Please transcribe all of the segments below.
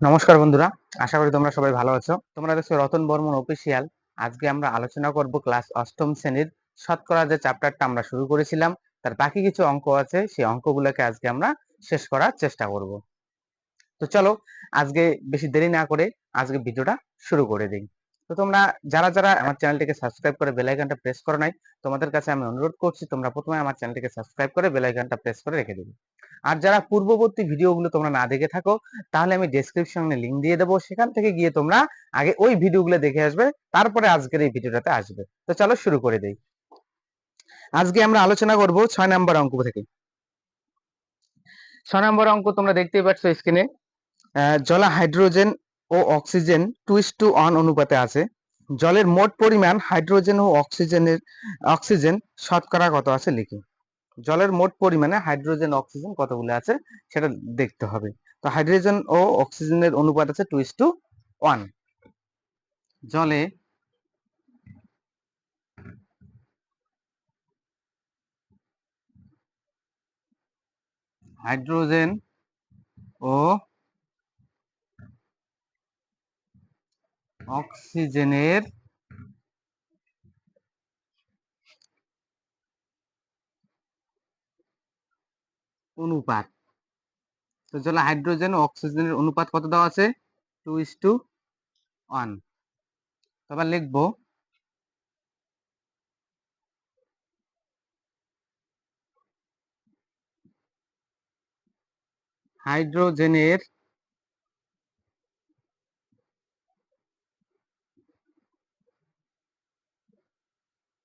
নমস্কার বন্ধুরা, আশা করি তোমরা সবাই ভালো আছো। তোমরা দেখছো রতন বর্মন অফিসিয়াল। আজকে আমরা আলোচনা করব ক্লাস অষ্টম শ্রেণীর শতকরা যে চ্যাপ্টারটা আমরা শুরু করেছিলাম, তার বাকি কিছু অঙ্ক আছে, সেই অঙ্কগুলোকে আজকে আমরা শেষ করার চেষ্টা করব। তো চলো আজকে বেশি দেরি না করে আজকে ভিডিওটা শুরু করে দিই। তো তোমরা যারা যারা আমার চ্যানেলটিকে সাবস্ক্রাইব করে বেল আইকনটা প্রেস করো নাই, তোমাদের কাছে আমি অনুরোধ করছি তোমরা প্রথমে আমার চ্যানেলটিকে সাবস্ক্রাইব করে বেল আইকনটা প্রেস করে রেখে দিবে। আর যারা পূর্ববর্তী ভিডিওগুলো তোমরা না দেখে থাকো, তাহলে আমি ডেসক্রিপশনে লিংক দিয়ে দেবো, সেখান থেকে গিয়ে তোমরা আগে ওই ভিডিওগুলো দেখে আসবে, তারপরে আজকের এই ভিডিওটাতে আসবে। তো চলো শুরু করে দেই। আজকে আমরা আলোচনা করব 6 নম্বর অঙ্ক থেকে। 6 নম্বর অঙ্ক তোমরা দেখতেই পাচ্ছ স্ক্রিনে। জলে হাইড্রোজেন ও অক্সিজেন 2:1 অনুপাতে আছে। জলের মোট পরিমাণ হাইড্রোজেন ও অক্সিজেন শতকরা কত আছে লিখি। জলের মোট পরিমাণে হাইড্রোজেন অক্সিজেন কতগুলো আছে সেটা দেখতে হবে। তো হাইড্রোজেন ও অক্সিজেনের অনুপাত আছে 2:1। জলে হাইড্রোজেন ও অক্সিজেনের অনুপাত। তো জলে হাইড্রোজেন ও অক্সিজেনের অনুপাত কত দেওয়া আছে? 2:1। তারপর লিখবো হাইড্রোজেনের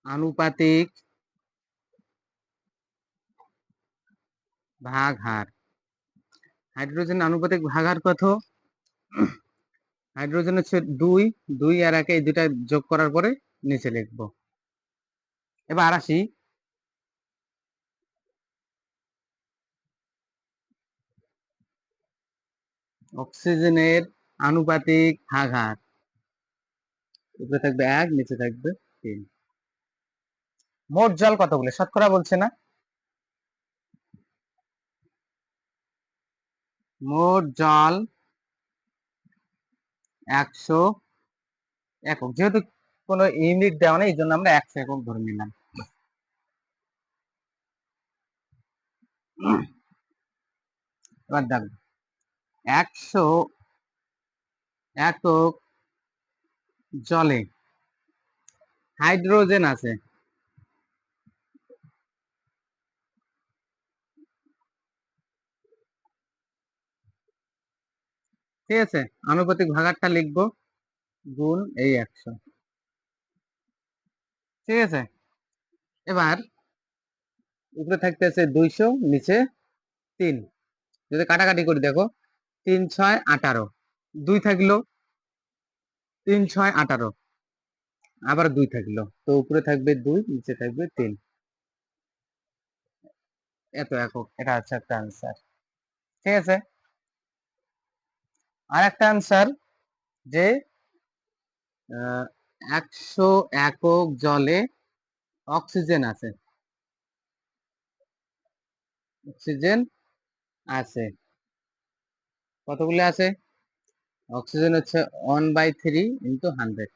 আনুপাতিক ভাগহার। হাইড্রোজেন আনুপাতিক ভাগহার কত? হাইড্রোজেন হচ্ছে 2, 2 আর 1 এই দুটা যোগ করার পরে নিচে লিখবো। এবার আসি অক্সিজেনের আনুপাতিক ভাগহার। উপরে থাকবে 1, নিচে থাকবে 3। মোট জল কতগুলো শতকরা বলছে না? মোট জল 100 একক। যেহেতু কোনো ইউনিট দেওয়া নেই, এই জন্য আমরা 100 একক ধরে নিলাম। এবার দেখো 100 একক জলে হাইড্রোজেন আছে, ঠিক আছে। আনুপাতিক ভাগারটা লিখবো গুণ এই 100, ঠিক আছে। এবার উপরে থাকতেছে 200, নিচে 3। যদি কাটাকাটি করি দেখো 3 6 18, 2 থাকলো, 3 6 18, আবার 2 থাকলো, তো উপরে থাকবে 2, নিচে থাকবে 3। এত একক, এটা হচ্ছে একটা আনসার, ঠিক আছে। আর একটা আনসার যে 100 একক জলে অক্সিজেন আছে, অক্সিজেন আছে কতগুলো আছে? অক্সিজেন হচ্ছে 1/3 ইন্টু 100,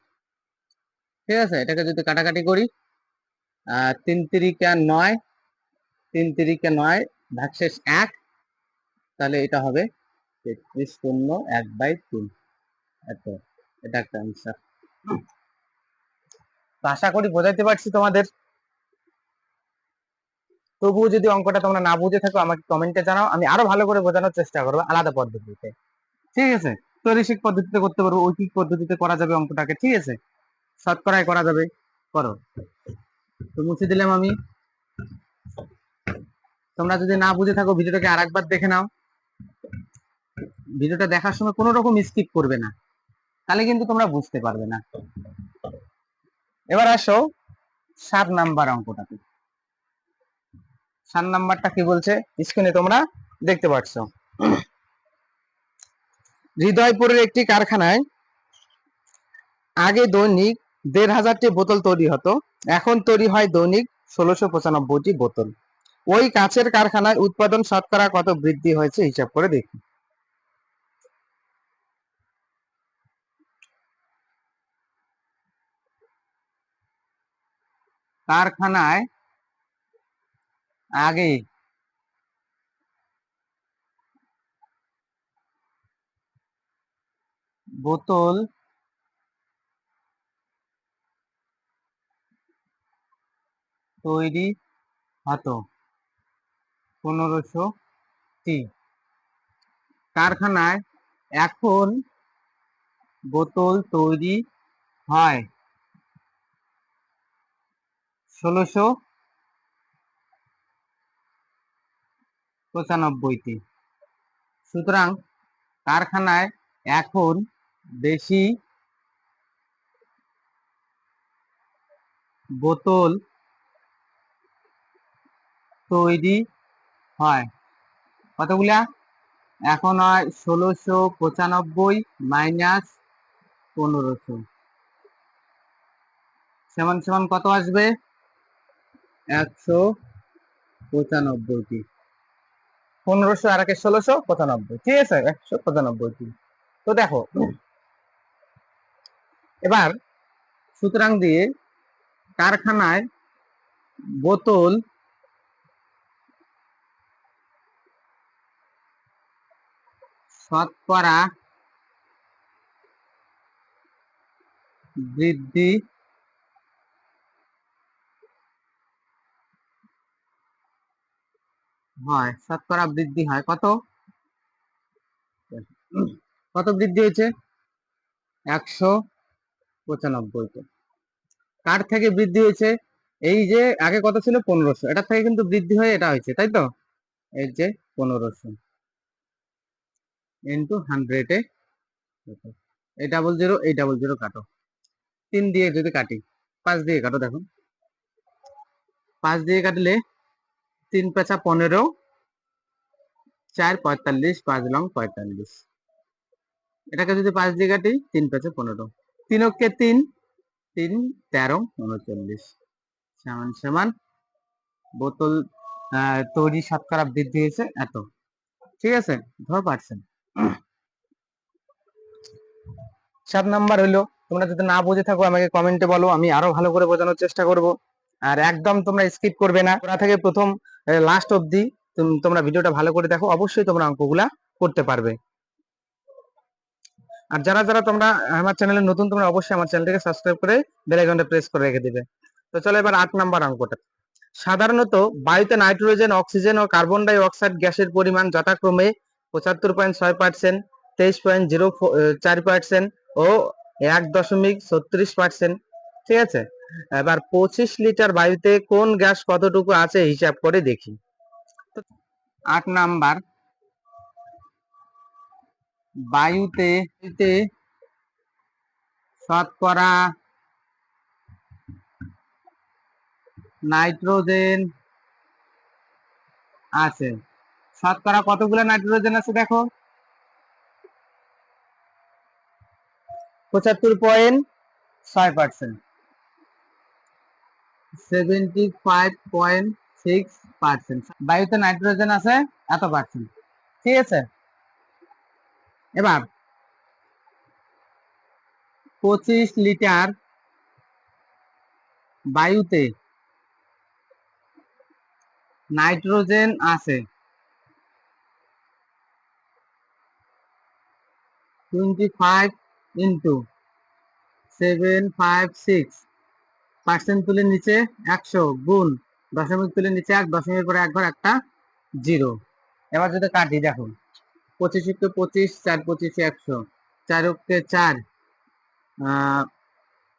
ঠিক আছে। এটাকে যদি কাটাকাটি করি 3 3 9, 3 3 9 ভাগশেষ 1, তাহলে এটা হবে 33.1/3। এত, এটা একটা আনসার। তো আশা করি বোঝাইতে পারছি তোমাদের। তবুও যদি অঙ্কটা তোমরা না বুঝে থাকো আমাকে কমেন্টে জানাও, আমি আরো ভালো করে বোঝানোর চেষ্টা করবো আলাদা পদ্ধতিতে, ঠিক আছে। তৈরিশিক পদ্ধতিতে করতে পারবো, ঐকিক পদ্ধতিতে করা যাবে অঙ্কটাকে, ঠিক আছে। শতকরায় করা যাবে, করো। তো মুছে দিলাম আমি। তোমরা যদি না বুঝে থাকো ভিডিওটাকে আরেকবার দেখে নাও। ভিডিওটা দেখার সময় কোনো রকম স্কিপ করবে না, তাহলে কিন্তু তোমরা বুঝতে পারবে না। এবার আসো 7 নাম্বার অঙ্কটাতে। 7 নাম্বারটা কি বলছে স্ক্রিনে তোমরা দেখতে পাচ্ছ। হৃদয়পুরের একটি কারখানায় আগে দৈনিক 1500টি বোতল তৈরি হতো, এখন তৈরি হয় দৈনিক 1695টি বোতল। ওই কাঁচের কারখানায় উৎপাদন শতকরা কত বৃদ্ধি হয়েছে হিসাব করে দেখি। কারখানায় আগে বোতল তৈরি হতো 1500টি। কারখানায় এখন বোতল তৈরি হয় 1695টি। সুতরাং কারখানায় এখন বেশি বোতল তৈরি হয়। কতগুলা? এখন হয় 1695 মাইনাস 1500 সমান সমান কত আসবে? 195টি। 1500 আর 1695, ঠিক আছে, 195টি। তো দেখো এবার সুতরাং দিয়ে কারখানায় বোতল শতকরা বৃদ্ধি হয়, শতকরা বৃদ্ধি হয় কত? কত বৃদ্ধি হয়েছে? 195। কার থেকে বৃদ্ধি হয়েছে? এই যে আগে কত ছিল? 1500, এটা থেকে কিন্তু বৃদ্ধি হয়ে এটা হয়েছে, তাই তো? এই যে 1500 ইন্টু 100 এ, এই 00, এই 00 কাটো, 3 দিয়ে যদি কাটি, 5 দিয়ে কাটো, দেখো 5 দিয়ে কাটলে 3 পেঁচা 15, 4 45, 5 লং 45। এটাকে যদি 5 দিয়ে কাটি, 3 পেঁচা 15, 3 অক্ষে 3, 3 13 39 সমান সমান বোতল তৈরি শতকরা বৃদ্ধি হয়েছে এত। ঠিক আছে, ধর পারছেন। 7 নাম্বার হলো, তোমরা যদি না বুঝে থাকো আমাকে কমেন্টে বলো, আমি আরো ভালো করে বোঝানোর চেষ্টা করব। আর একদম তোমরা স্কিপ করবে না, ওরা থেকে প্রথম লাস্ট অবধি তোমরা ভিডিওটা ভালো করে দেখো, অবশ্যই তোমরা অঙ্কগুলা করতে পারবে। আর যারা যারা তোমরা আমার চ্যানেলে নতুন, তোমরা অবশ্যই আমার চ্যানেলটাকে সাবস্ক্রাইব করে বেল আইকনটা প্রেস করে রেখে দিবে। তো চলো এবার 8 নাম্বার অঙ্কটা। সাধারণত বায়ুতে নাইট্রোজেন, অক্সিজেন ও কার্বন ডাই অক্সাইড গ্যাসের পরিমাণ যথাক্রমে 75.6%, 23.04% ও 1.36%। ঠিক আছে, এবার 25 লিটার বায়ুতে কোন গ্যাস কতটুকু আছে হিসাব করে দেখি। 8 নাম্বার, বায়ুতে শতকরা নাইট্রোজেন আছে। শতকরা কতগুলো নাইট্রোজেন আছে দেখো? 75.6%, 75.6%। বায়ুতে নাইট্রোজেন আছে এত পার্সেন্ট। ঠিক আছে, এবার 25 লিটার বায়ুতে নাইট্রোজেন আছে 25 ইন্টু 756 তুলে নিচে 100 গুণ দশমিক তুলে নিচে 1, দশমিকের পরে একবার একটা 0। এবার যদি কাটি দেখো, 25 কে 25, 4 25 100, 4 কে 4,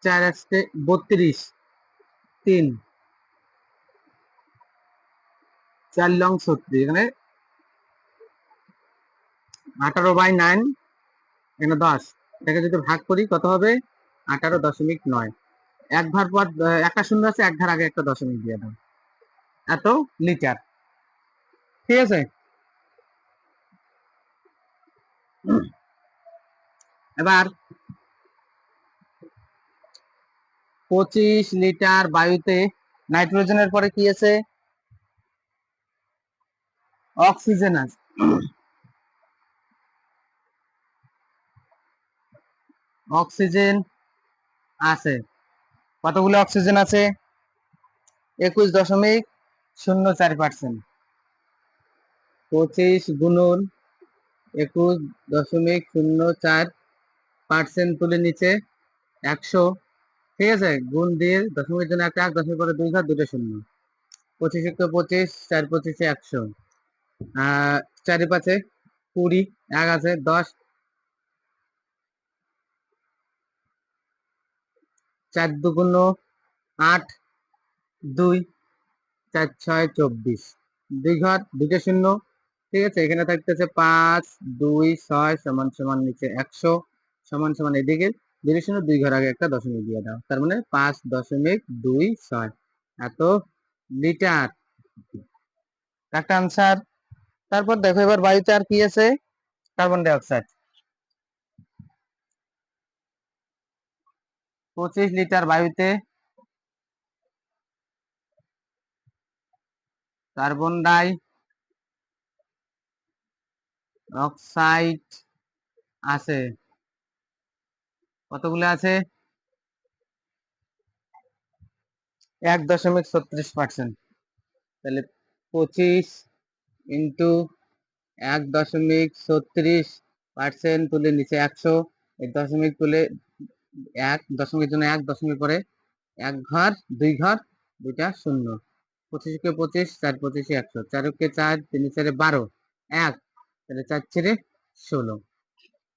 4 1 32, 3 4 লং 36, এখানে 18/9, এখানে 10, এটাকে যদি ভাগ করি কত হবে? 18.9। এক ঘর পর একটা শূন্য আছে, এক ঘর আগে একটা দশমিক দিয়ে দাও, এত লিটার। ঠিক আছে, এবার 25 লিটার বায়ুতে নাইট্রোজেনের পরে কি আছে? অক্সিজেন আছে। অক্সিজেন আছে, কতগুলো অক্সিজেন আছে? 21.04%। 25 গুণন 21.04% তুলে নিচে 100, ঠিক আছে, গুণ দিয়ে দশমিকের জন্য একটা 1, দশমিক পরে 2 ঘর, 2টা শূন্য। 25 × 25, 4 × 25 100, 4 × 5 20, 1 আছে 10, 4 × 2 = 8, 2, 4 × 6 = 24, 2 ঘর, 2টা শূন্য, ঠিক আছে। এখানে থাকতেছে 5, 2, 6 = নিচে 100 = এদিকে 2 শূন্য, 2 ঘর আগে একটা দশমিক দিয়ে দাও, তার মানে 5.26 এত লিটার একটা আনসার। তারপর দেখো এবার বায়ুতে আর কি আছে, কার্বন ডাই অক্সাইড। 25 লিটার বায়ুতে কার্বন ডাই অক্সাইড আছে, কতগুলো আছে? 1.36%। তাহলে 25 × 1.36% তুলে নিচে 100, এই দশমিক তুলে 1, দশমিকের জন্য 1, দশমিক পরে 1 ঘর, 2 ঘর, 2টা শূন্য। 25 × 25, 4 × 25 100, 4 × 4, 3 × 4 12, 1, তাহলে 4 × 16।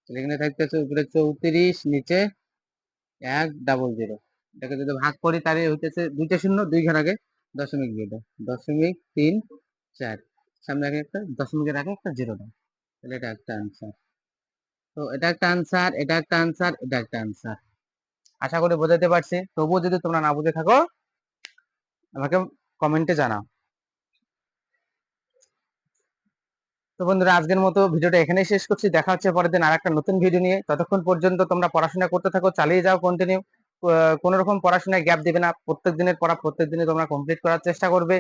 এখানে থাকতেছে উপরে 34, নিচে 100। এটাকে যদি ভাগ করি তাহলে হইতেছে 2টা শূন্য, 2 ঘর আগে দশমিক দিয়ে দাও, 0.34, সামনে আগে একটা দশমিকের আগে একটা জিরো দাও, তাহলে এটা একটা আনসার। তো এটা একটা আনসার, এটা একটা আনসার, এটা একটা আনসার। আশা করি বোঝাতে পারছি। তবুও যদি তোমরা না বুঝে থাকো আমাকে কমেন্টে জানাও। তো বন্ধুরা, আজকের মতো ভিডিওটা এখানেই শেষ করছি। দেখা হচ্ছে পরের দিন আর একটা নতুন ভিডিও নিয়ে। ততক্ষণ পর্যন্ত তোমরা পড়াশোনা করতে থাকো, চালিয়ে যাও কন্টিনিউ। কোনো রকম পড়াশোনায় গ্যাপ দিবে না, প্রত্যেক দিনের পড়া প্রত্যেক দিনে তোমরা কমপ্লিট করার চেষ্টা করবে।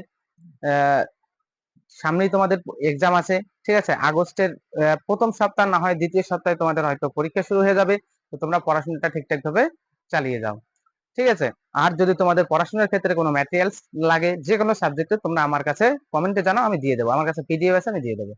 সামনেই তোমাদের এক্সাম আছে, ঠিক আছে। আগস্টের প্রথম সপ্তাহ না হয় দ্বিতীয় সপ্তাহে তোমাদের হয়তো পরীক্ষা শুরু হয়ে যাবে। তো তোমরা পড়াশোনাটা ঠিকঠাক ভাবে চালিয়ে যাও, ঠিক আছে। আর যদি তোমাদের পড়াশোনার ক্ষেত্রে কোনো ম্যাটেরিয়ালস লাগে যে কোনো সাবজেক্টে, তোমরা আমার কাছে কমেন্টে জানাও, আমি দিয়ে দেবো। আমার কাছে পিডিএফ আছে, আমি দিয়ে দেবো।